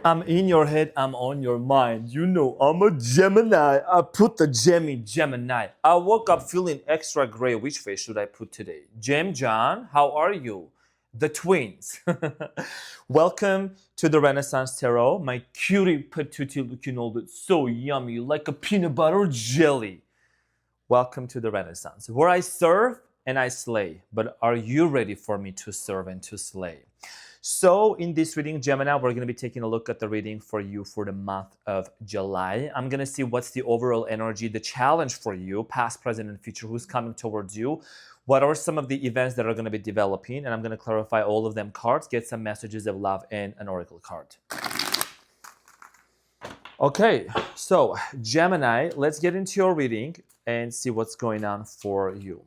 I'm in your head, I'm on your mind. You know, I'm a Gemini. I put the gem in Gemini. I woke up feeling extra gray. Which face should I put today? Gem John, how are you? The twins. Welcome to the Renaissance Tarot. My cutie patootie looking all so yummy, like a peanut butter jelly. Welcome to the Renaissance, where I serve and I slay. But are you ready for me to serve and to slay? So in this reading, Gemini, we're going to be taking a look at the reading for you for the month of July. I'm going to see what's the overall energy, the challenge for you, past, present, and future, who's coming towards you. What are some of the events that are going to be developing? And I'm going to clarify all of them cards, get some messages of love and an oracle card. Okay, so Gemini, let's get into your reading and see what's going on for you.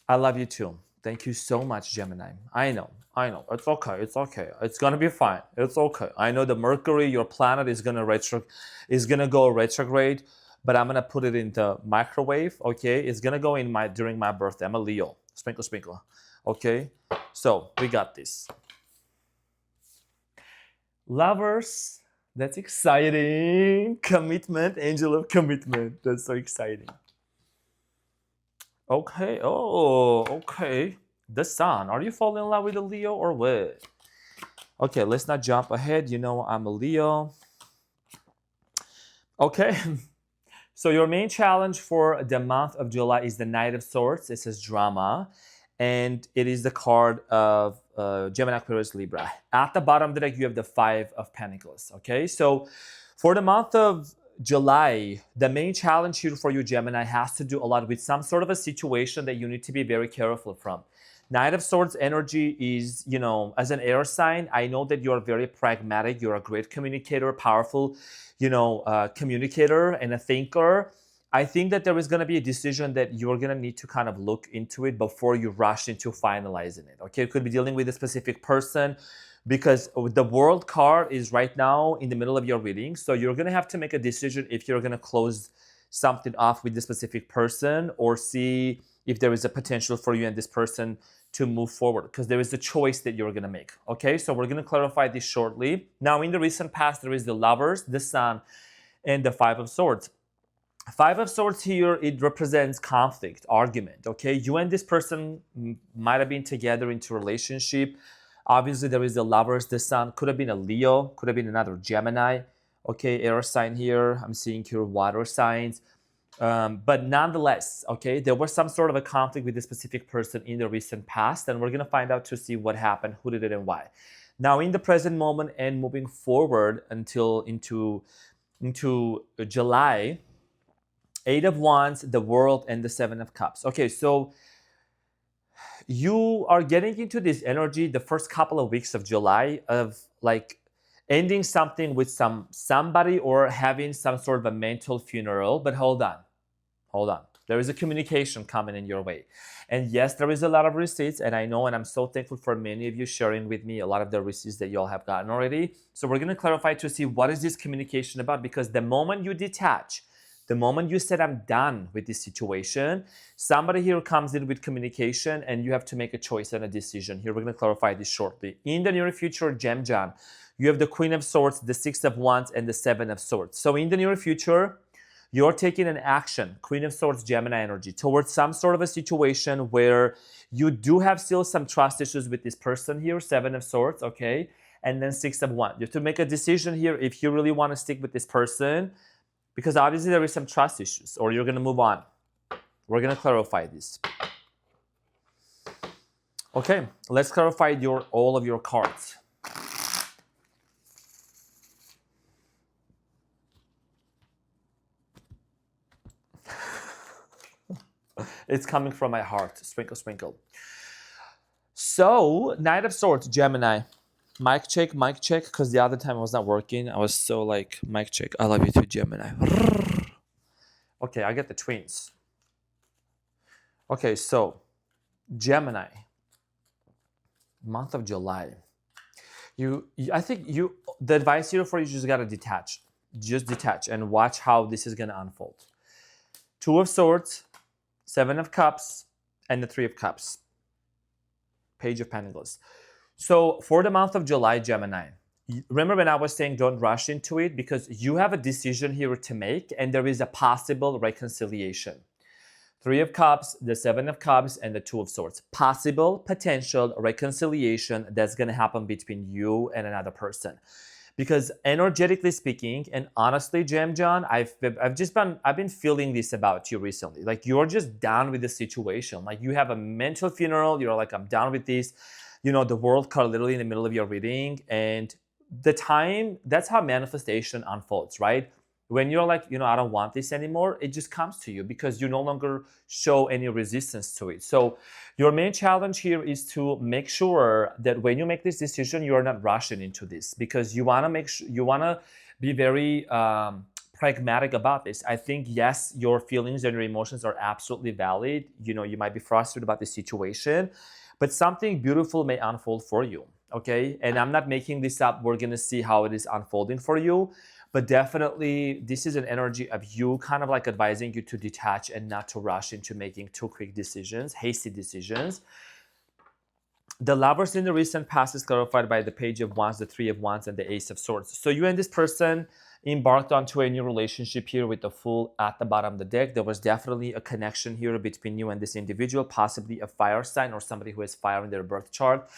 I love you too. Thank you so much, Gemini. I know. It's okay. It's gonna be fine. It's okay. I know the Mercury, your planet, is gonna go retrograde, but I'm gonna put it in the microwave. Okay, it's gonna go in during my birthday. I'm a Leo. Sprinkle, sprinkle. Okay, so we got this. Lovers, that's exciting. Commitment, angel of commitment. That's so exciting. Okay, okay. The sun. Are you falling in love with a Leo or what? Okay, let's not jump ahead. You know I'm a Leo. Okay, so your main challenge for the month of July is the Knight of Swords. It says drama, and it is the card of Gemini, Aquarius, Libra. At the bottom of the deck, you have the Five of Pentacles. Okay, so for the month of July, the main challenge here for you, Gemini, has to do a lot with some sort of a situation that you need to be very careful from. Knight of Swords energy is, you know, as an air sign, I know that you're very pragmatic. You're a great communicator, powerful, communicator and a thinker. I think that there is going to be a decision that you're going to need to kind of look into it before you rush into finalizing it. Okay, it could be dealing with a specific person, because the World card is right now in the middle of your reading. So you're going to have to make a decision if you're going to close something off with the specific person or see if there is a potential for you and this person to move forward, because there is a choice that you're going to make. Okay, so we're going to clarify this shortly. Now, in the recent past, there is the Lovers, the Sun, and the Five of Swords. Five of Swords here, it represents conflict, argument. Okay, you and this person might have been together into a relationship. Obviously, there is the Lovers, the Sun, could have been a Leo, could have been another Gemini. Okay, air sign here. I'm seeing here water signs. But nonetheless, okay, there was some sort of a conflict with this specific person in the recent past, and we're going to find out to see what happened, who did it, and why. Now, in the present moment and moving forward until into July, Eight of Wands, the World, and the Seven of Cups. Okay, so you are getting into this energy the first couple of weeks of July of like ending something with somebody or having some sort of a mental funeral. But hold on. There is a communication coming in your way. And yes, there is a lot of receipts, and I know, and I'm so thankful for many of you sharing with me a lot of the receipts that y'all have gotten already. So we're going to clarify to see what is this communication about, because the moment you detach, the moment you said, I'm done with this situation, somebody here comes in with communication and you have to make a choice and a decision. Here, we're going to clarify this shortly. In the near future, Gem John, you have the Queen of Swords, the Six of Wands, and the Seven of Swords. So in the near future, you're taking an action, Queen of Swords, Gemini energy, towards some sort of a situation where you do have still some trust issues with this person here, Seven of Swords, okay? And then Six of Wands. You have to make a decision here if you really want to stick with this person, because obviously there is some trust issues, or you're going to move on. We're going to clarify this. Okay, let's clarify all of your cards. It's coming from my heart. Sprinkle, sprinkle. So, Knight of Swords, Gemini. Mic check, because the other time I was not working. I was so like, mic check. I love you too, Gemini. Okay, I get the twins. Okay, so, Gemini. Month of July. I think the advice here for you, just got to detach. Just detach and watch how this is going to unfold. Two of Swords, Seven of Cups, and the Three of Cups. Page of Pentacles. So for the month of July, Gemini, remember when I was saying don't rush into it, because you have a decision here to make and there is a possible reconciliation. Three of Cups, the Seven of Cups, and the Two of Swords. Possible, potential reconciliation that's going to happen between you and another person. Because energetically speaking, and honestly, John, I've been feeling this about you recently. Like you're just down with the situation. Like you have a mental funeral. You're like, I'm done with this. You know, the world card literally in the middle of your reading, and the time, that's how manifestation unfolds, right? When you're like, I don't want this anymore, it just comes to you because you no longer show any resistance to it. So your main challenge here is to make sure that when you make this decision, you are not rushing into this, because you want to make sure, you want to be very pragmatic about this. I think, yes, your feelings and your emotions are absolutely valid. You might be frustrated about the situation, but something beautiful may unfold for you. Okay. And I'm not making this up. We're going to see how it is unfolding for you. But definitely, this is an energy of you kind of like advising you to detach and not to rush into making too quick decisions, hasty decisions. The Lovers in the recent past is clarified by the Page of Wands, the Three of Wands, and the Ace of Swords. So you and this person embarked onto a new relationship here with the Fool at the bottom of the deck. There was definitely a connection here between you and this individual, possibly a fire sign or somebody who has fire in their birth chart.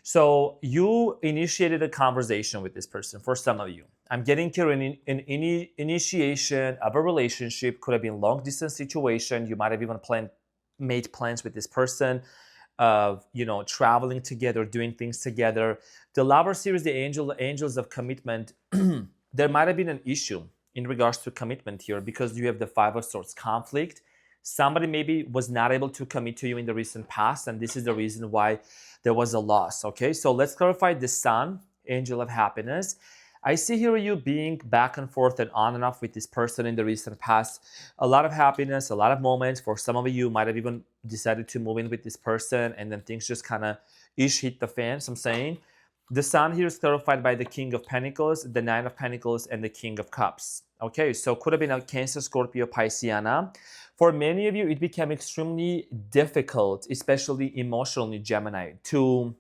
So you initiated a conversation with this person. For some of you, I'm getting here an initiation of a relationship. Could have been long distance situation. You might have even made plans with this person of traveling together, doing things together. The Lovers here is the angels of commitment. There might have been an issue in regards to commitment here because you have the Five of Swords, conflict. Somebody maybe was not able to commit to you in the recent past, and this is the reason why there was a loss. Okay, so let's clarify the Sun, angel of happiness. I see here you being back and forth and on and off with this person in the recent past. A lot of happiness, a lot of moments. For some of you, might have even decided to move in with this person, and then things just kind of hit the fan. So I'm saying the Sun here is clarified by the King of Pentacles, the Nine of Pentacles, and the King of Cups. Okay, so could have been a Cancer, Scorpio, Pisceana. For many of you, it became extremely difficult, especially emotionally, Gemini, to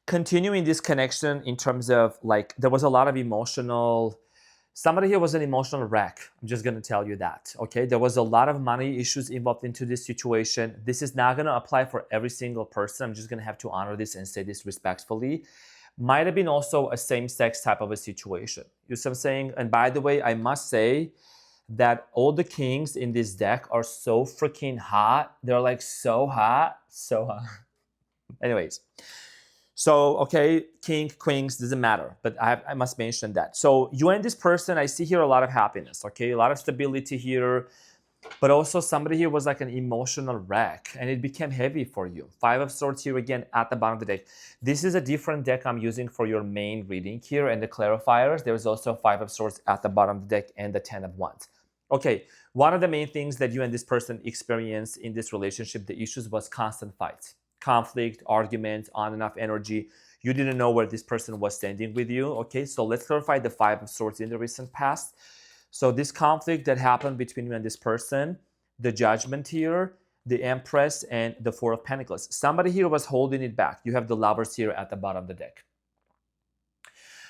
continue in this connection in terms of like there was a lot of somebody here was an emotional wreck. I'm just going to tell you that. Okay, there was a lot of money issues involved into this situation. This is not going to apply for every single person. I'm just going to have to honor this and say this respectfully. Might have been also a same-sex type of a situation. You see what I'm saying? And by the way, I must say that all the kings in this deck are so freaking hot. They're like so hot. Anyways, so okay, king, queens, doesn't matter, but I must mention that. So you and this person, I see here a lot of happiness, okay, a lot of stability here, but also somebody here was like an emotional wreck and it became heavy for you. Five of Swords here again at the bottom of the deck. This is a different deck I'm using for your main reading here and the clarifiers. There's also Five of Swords at the bottom of the deck and the Ten of Wands. Okay, one of the main things that you and this person experienced in this relationship, the issues, was constant fights, conflict, arguments, on and off energy. You didn't know where this person was standing with you. Okay, so let's clarify the Five of Swords in the recent past. So this conflict that happened between you and this person, the Judgment here, the Empress, and the Four of Pentacles. Somebody here was holding it back. You have the Lovers here at the bottom of the deck.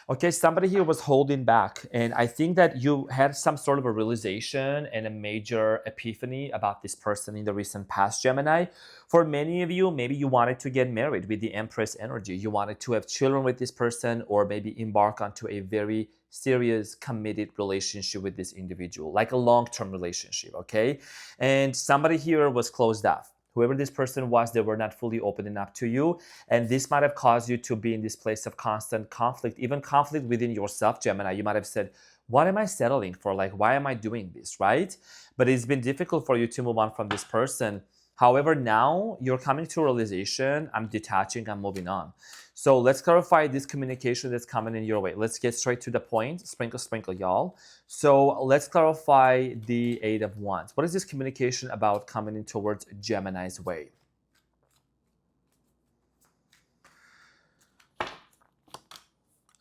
Okay, somebody here was holding back, and I think that you had some sort of a realization and a major epiphany about this person in the recent past, Gemini. For many of you, maybe you wanted to get married with the Empress energy. You wanted to have children with this person, or maybe embark onto a very serious, committed relationship with this individual, like a long-term relationship, okay? And somebody here was closed off. Whoever this person was, they were not fully opening up to you. And this might have caused you to be in this place of constant conflict, even conflict within yourself, Gemini. You might have said, what am I settling for? Like, why am I doing this, right? But it's been difficult for you to move on from this person. However, now you're coming to a realization, I'm detaching, I'm moving on. So let's clarify this communication that's coming in your way. Let's get straight to the point. Sprinkle, sprinkle, y'all. So let's clarify the Eight of Wands. What is this communication about coming in towards Gemini's way?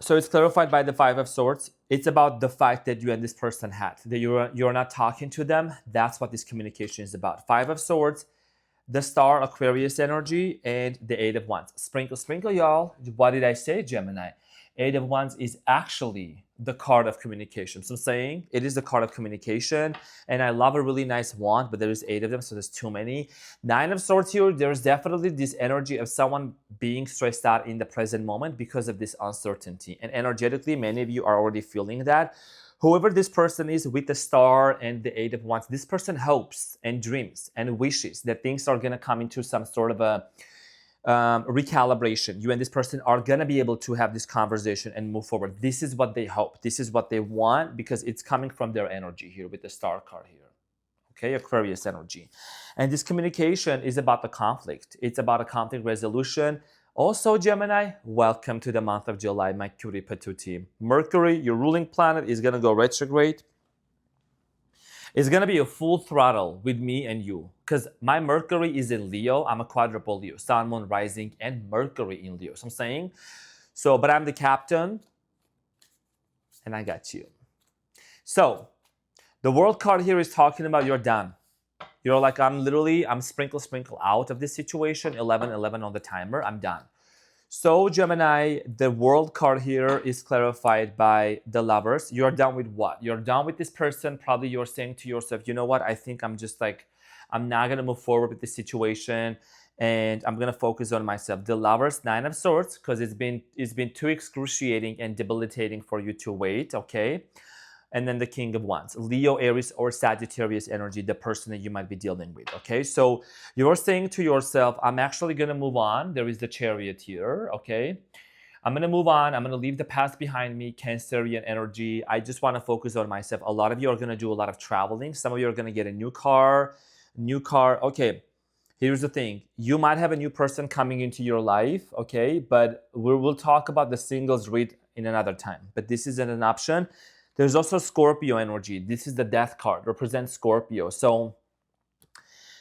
So it's clarified by the Five of Swords. It's about the fight that you and this person had, that you're not talking to them. That's what this communication is about. Five of Swords. the Star, Aquarius energy, and the Eight of Wands. Sprinkle, sprinkle, y'all. What did I say, Gemini? Eight of Wands is actually the card of communication. So I'm saying it is the card of communication, and I love a really nice wand, but there is 8 of them, so there's too many. Nine of Swords here, there's definitely this energy of someone being stressed out in the present moment because of this uncertainty. And energetically, many of you are already feeling that. Whoever this person is with the Star and the Eight of Wands, this person hopes and dreams and wishes that things are going to come into some sort of a recalibration. You and this person are going to be able to have this conversation and move forward. This is what they hope. This is what they want because it's coming from their energy here with the Star card here. Okay, Aquarius energy. And this communication is about the conflict. It's about a conflict resolution. Also, Gemini, welcome to the month of July, my cutie patootie. Mercury, your ruling planet, is going to go retrograde. It's going to be a full throttle with me and you because my Mercury is in Leo. I'm a quadruple Leo, Sun, Moon, Rising, and Mercury in Leo. So I'm saying, but I'm the captain and I got you. So the World card here is talking about you're done. You're like, I'm sprinkle out of this situation. 11 on the timer. I'm done. So Gemini, the World card here is clarified by the Lovers. You're done with what? You're done with this person. Probably you're saying to yourself, you know what? I think I'm just like, I'm not going to move forward with this situation and I'm going to focus on myself. The Lovers, 9 of Swords, because it's been too excruciating and debilitating for you to wait, okay? And then the King of Wands, Leo, Aries, or Sagittarius energy, the person that you might be dealing with, okay? So you're saying to yourself, I'm actually going to move on. There is the Chariot here, okay? I'm going to move on. I'm going to leave the past behind me, Cancerian energy. I just want to focus on myself. A lot of you are going to do a lot of traveling. Some of you are going to get a new car. Okay, here's the thing. You might have a new person coming into your life, okay? But we'll talk about the singles read in another time. But this isn't an option. There's also Scorpio energy. This is the Death card, represents Scorpio. So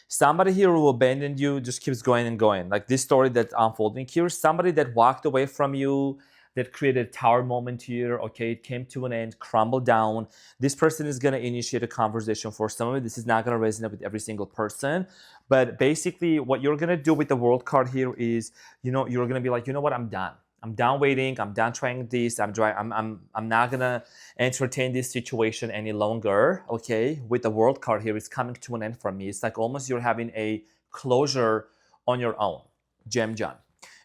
somebody here who abandoned you just keeps going and going. Like this story that's unfolding here, somebody that walked away from you, that created a tower moment here, okay, it came to an end, crumbled down. This person is going to initiate a conversation for some of you. This is not going to resonate with every single person. But basically what you're going to do with the World card here is, you're going to be like, you know what, I'm done. I'm done waiting. I'm done trying this. I'm not gonna entertain this situation any longer. Okay, with the World card here, it's coming to an end for me. It's like almost you're having a closure on your own, Gem John.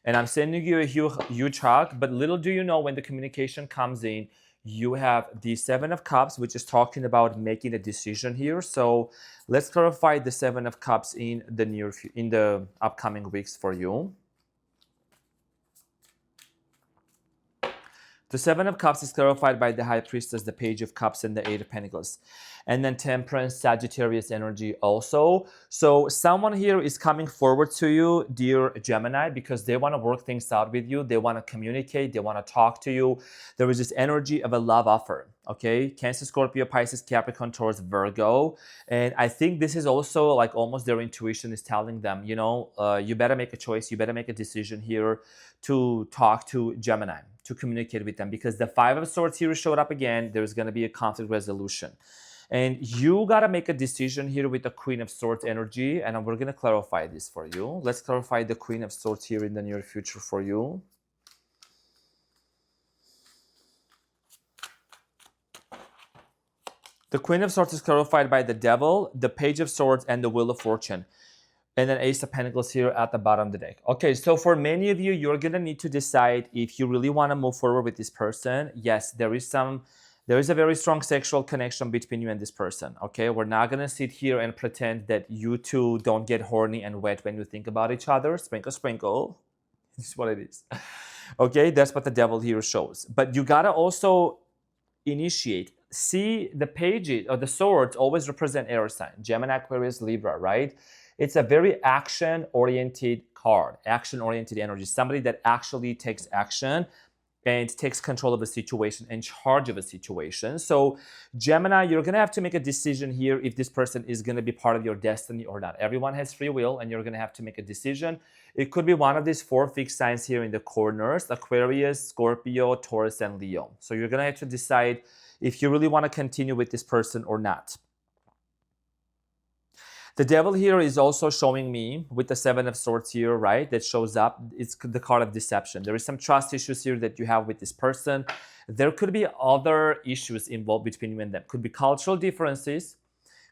And I'm sending you a huge hug. But little do you know, when the communication comes in, you have the 7 of Cups, which is talking about making a decision here. So let's clarify the 7 of Cups in the upcoming weeks for you. The 7 of Cups is clarified by the High Priestess, the Page of Cups, and the 8 of Pentacles. And then Temperance, Sagittarius energy also. So someone here is coming forward to you, dear Gemini, because they want to work things out with you. They want to communicate. They want to talk to you. There is this energy of a love offer, okay? Cancer, Scorpio, Pisces, Capricorn, Taurus, Virgo. And I think this is also like almost their intuition is telling them, you better make a choice. You better make a decision here to talk to Gemini, to communicate with them, because the 5 of Swords here showed up again. There's going to be a conflict resolution. And you got to make a decision here with the Queen of Swords energy. And we're going to clarify this for you. Let's clarify the Queen of Swords here in the near future for you. The Queen of Swords is clarified by the Devil, the Page of Swords, and the Wheel of Fortune. And then Ace of Pentacles here at the bottom of the deck. Okay, so for many of you, you're going to need to decide if you really want to move forward with this person. Yes, there is a very strong sexual connection between you and this person, okay? We're not going to sit here and pretend that you two don't get horny and wet when you think about each other. Sprinkle, sprinkle. This is what it is. Okay, that's what the Devil here shows. But you got to also initiate. See, the pages or the swords always represent air sign. Gemini, Aquarius, Libra, right? It's a very action-oriented card, action-oriented energy. Somebody that actually takes action and takes control of a situation, in charge of a situation. So Gemini, you're going to have to make a decision here if this person is going to be part of your destiny or not. Everyone has free will, and you're going to have to make a decision. It could be one of these 4 fixed signs here in the corners: Aquarius, Scorpio, Taurus, and Leo. So you're going to have to decide if you really want to continue with this person or not. The devil here is also showing me with the Seven of Swords here, right? That shows up. It's the card of deception. There is some trust issues here that you have with this person. There could be other issues involved between you and them. Could be cultural differences.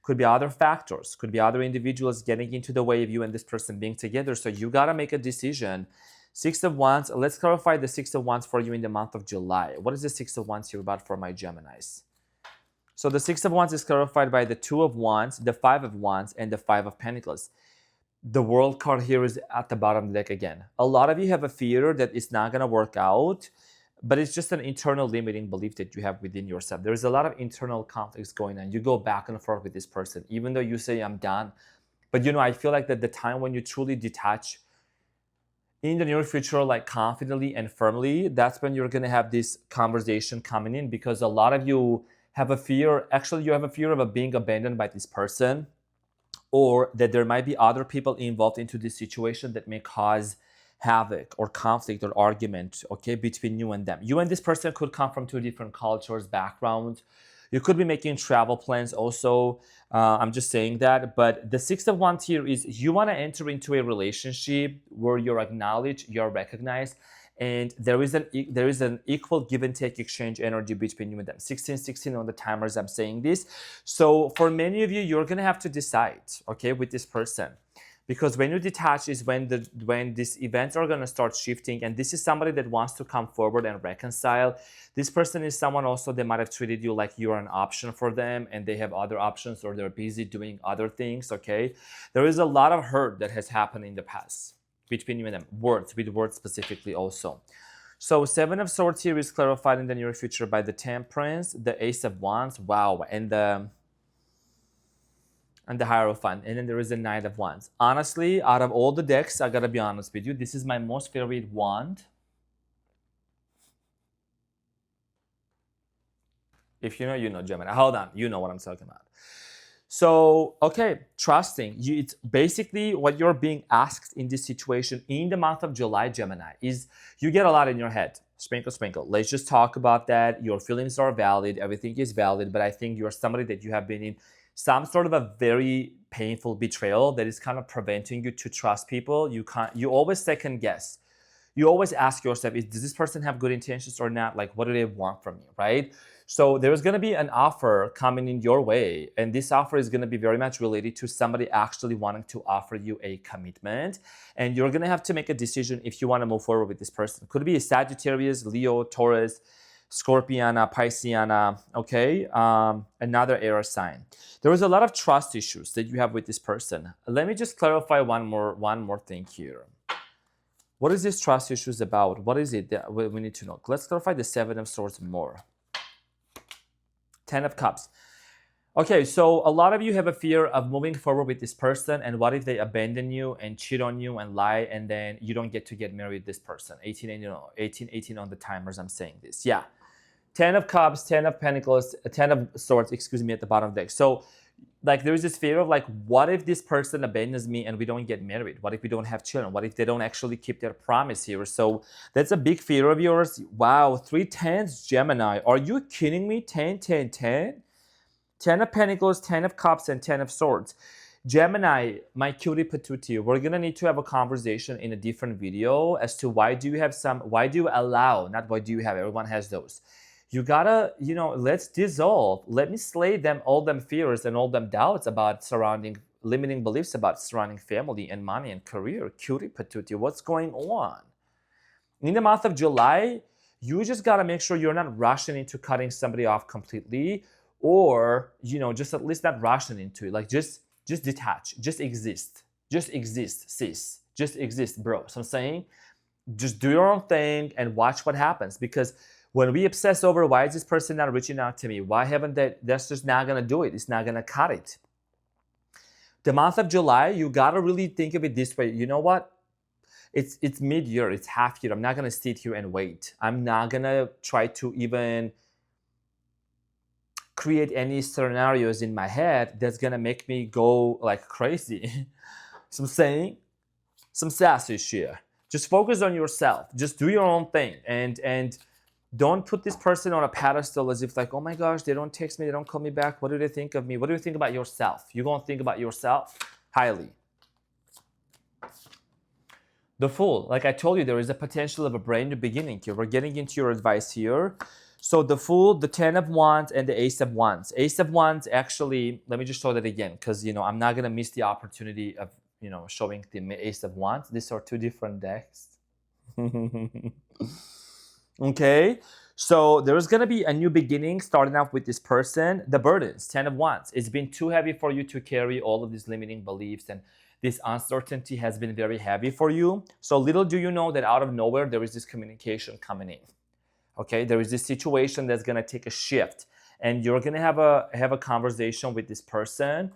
Could be other factors. Could be other individuals getting into the way of you and this person being together. So you got to make a decision. Six of Wands. Let's clarify the Six of Wands for you in the month of July. What is the Six of Wands here about for my Geminis? So the Six of Wands is clarified by the Two of Wands, the Five of Wands, and the Five of Pentacles. The World card here is at the bottom of the deck again. A lot of you have a fear that it's not going to work out, but it's just an internal limiting belief that you have within yourself. There's a lot of internal conflicts going on. You go back and forth with this person, even though you say, I'm done. But I feel like that the time when you truly detach in the near future, like confidently and firmly, that's when you're going to have this conversation coming in, because a lot of you have a fear, actually you have a fear of being abandoned by this person, or that there might be other people involved into this situation that may cause havoc or conflict or argument, okay, between you and them. You and this person could come from two different cultures, backgrounds. You could be making travel plans also. I'm just saying that. But the Six of Wands here is you want to enter into a relationship where you're acknowledged, you're recognized, and there is an equal give and take exchange energy between you and them. 16 on the timers, I'm saying this. So for many of you, you're going to have to decide, okay, with this person. Because when you detach is when these events are going to start shifting, and this is somebody that wants to come forward and reconcile. This person is someone also that might have treated you like you're an option for them, and they have other options, or they're busy doing other things, okay? There is a lot of hurt that has happened in the past between you and them, with words specifically also. So Seven of Swords here is clarified in the near future by the Temperance, the Ace of Wands, wow, and the Hierophant, and then there is the Knight of Wands. Honestly, out of all the decks, I gotta be honest with you, this is my most favorite wand. If you know, you know, Gemini. Hold on, you know what I'm talking about. So, okay, trusting. It's basically what you're being asked in this situation in the month of July, Gemini, is you get a lot in your head. Sprinkle, sprinkle. Let's just talk about that. Your feelings are valid. Everything is valid. But I think you're somebody that you have been in some sort of a very painful betrayal that is kind of preventing you to trust people. You always second guess. You always ask yourself, does this person have good intentions or not? Like, what do they want from you, right? So there's going to be an offer coming in your way, and this offer is going to be very much related to somebody actually wanting to offer you a commitment, and you're going to have to make a decision if you want to move forward with this person. Could be a Sagittarius, Leo, Taurus, Scorpiana, Pisceana, okay? Another air sign. There is a lot of trust issues that you have with this person. Let me just clarify one more thing here. What is this trust issues about? What is it that we need to know? Let's clarify the Seven of Swords more. Ten of Cups. Okay, so a lot of you have a fear of moving forward with this person, and what if they abandon you and cheat on you and lie, and then you don't get to get married with this person? 18 on the timers, I'm saying this. Yeah. 10 of Cups, 10 of Pentacles, 10 of Swords, excuse me, at the bottom of the deck. So, like, there is this fear of, like, what if this person abandons me and we don't get married? What if we don't have children? What if they don't actually keep their promise here? So that's a big fear of yours. Wow, 3 10s, Gemini. Are you kidding me? 10, 10, 10? 10 of Pentacles, 10 of Cups, and 10 of Swords. Gemini, my cutie patootie, we're going to need to have a conversation in a different video as to why do you allow, not why do you have, everyone has those. You gotta, let's dissolve. Let me slay all them fears and all them doubts about limiting beliefs about surrounding family and money and career. Cutie patootie, what's going on? In the month of July, you just gotta make sure you're not rushing into cutting somebody off completely, or, just at least not rushing into it. Like, just detach, just exist, sis, just exist, bro. So I'm saying, just do your own thing and watch what happens, because when we obsess over why is this person not reaching out to me, why haven't they, that's just not gonna do it. It's not gonna cut it. The month of July, you gotta really think of it this way. You know what? It's mid-year, it's half year. I'm not gonna sit here and wait. I'm not gonna try to even create any scenarios in my head that's gonna make me go like crazy. So I'm saying, some sassy shit. Just focus on yourself. Just do your own thing, and don't put this person on a pedestal as if like, oh my gosh, they don't text me, they don't call me back. What do they think of me? What do you think about yourself? You're gonna think about yourself? highly. The Fool, like I told you, there is a potential of a brand new beginning here. We're getting into your advice here. So the Fool, the 10 of Wands, and the Ace of Wands. Ace of Wands, actually, let me just show that again, because, I'm not going to miss the opportunity of, showing the Ace of Wands. These are two different decks. Okay, so there's going to be a new beginning starting off with this person. The burdens, 10 of Wands. It's been too heavy for you to carry all of these limiting beliefs, and this uncertainty has been very heavy for you. So little do you know that out of nowhere, there is this communication coming in. Okay, there is this situation that's going to take a shift, and you're going to have a conversation with this person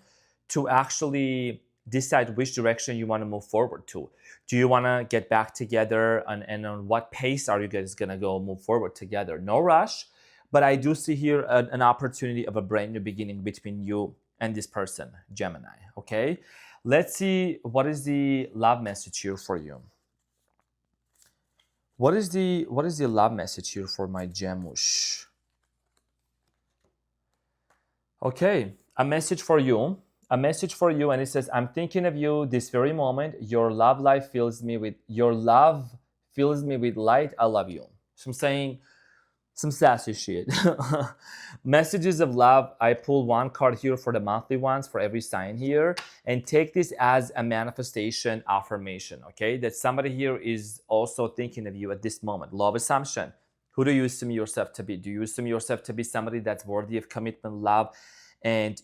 to actually decide which direction you want to move forward to. Do you want to get back together, and on what pace are you guys going to go move forward together? No rush, but I do see here an opportunity of a brand new beginning between you and this person, Gemini. Okay, let's see what is the love message here for you. What is the love message here for my Gemush? Okay, a message for you. A message for you, and it says, I'm thinking of you this very moment. Your love fills me with light. I love you. So I'm saying some sassy shit. Messages of love. I pull one card here for the monthly ones for every sign here, and take this as a manifestation affirmation, okay? That somebody here is also thinking of you at this moment. Love assumption. Who do you assume yourself to be? Do you assume yourself to be somebody that's worthy of commitment, love, and,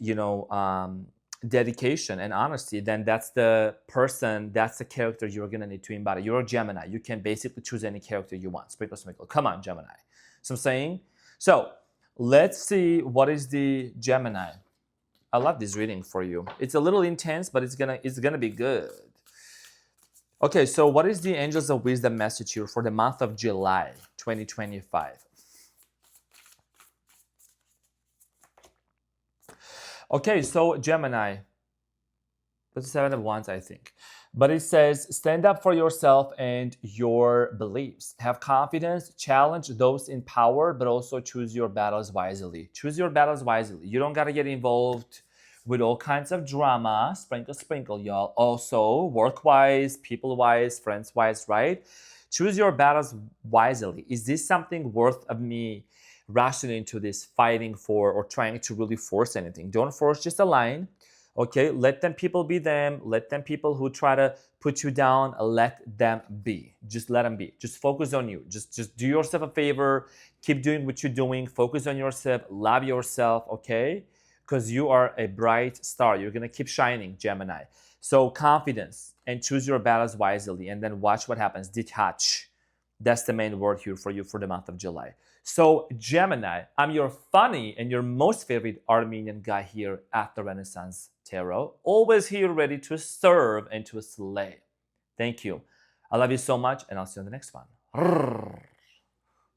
dedication and honesty? Then that's the person, that's the character you're going to need to embody. You're a Gemini. You can basically choose any character you want. Sprinkle, sprinkle. Come on, Gemini. So I'm saying, so let's see what is the Gemini. I love this reading for you. It's a little intense, but it's gonna be good. Okay, so what is the Angels of Wisdom message here for the month of July 2025? Okay, so Gemini, that's 7 of Wands, I think. But it says, stand up for yourself and your beliefs. Have confidence, challenge those in power, but also choose your battles wisely. Choose your battles wisely. You don't got to get involved with all kinds of drama. Sprinkle, sprinkle, y'all. Also, work-wise, people-wise, friends-wise, right? Choose your battles wisely. Is this something worth of me rushing into this, fighting for, or trying to really force anything? Don't force, just align. Okay, let them people be them. Let them people who try to put you down, let them be. Just let them be. Just focus on you. Just do yourself a favor. Keep doing what you're doing. Focus on yourself. Love yourself, okay? Because you are a bright star. You're going to keep shining, Gemini. So confidence, and choose your battles wisely, and then watch what happens. Detach. That's the main word here for you for the month of July. So Gemini, I'm your funny and your most favorite Armenian guy here at the Renaissance Tarot. Always here ready to serve and to slay. Thank you. I love you so much, and I'll see you on the next one.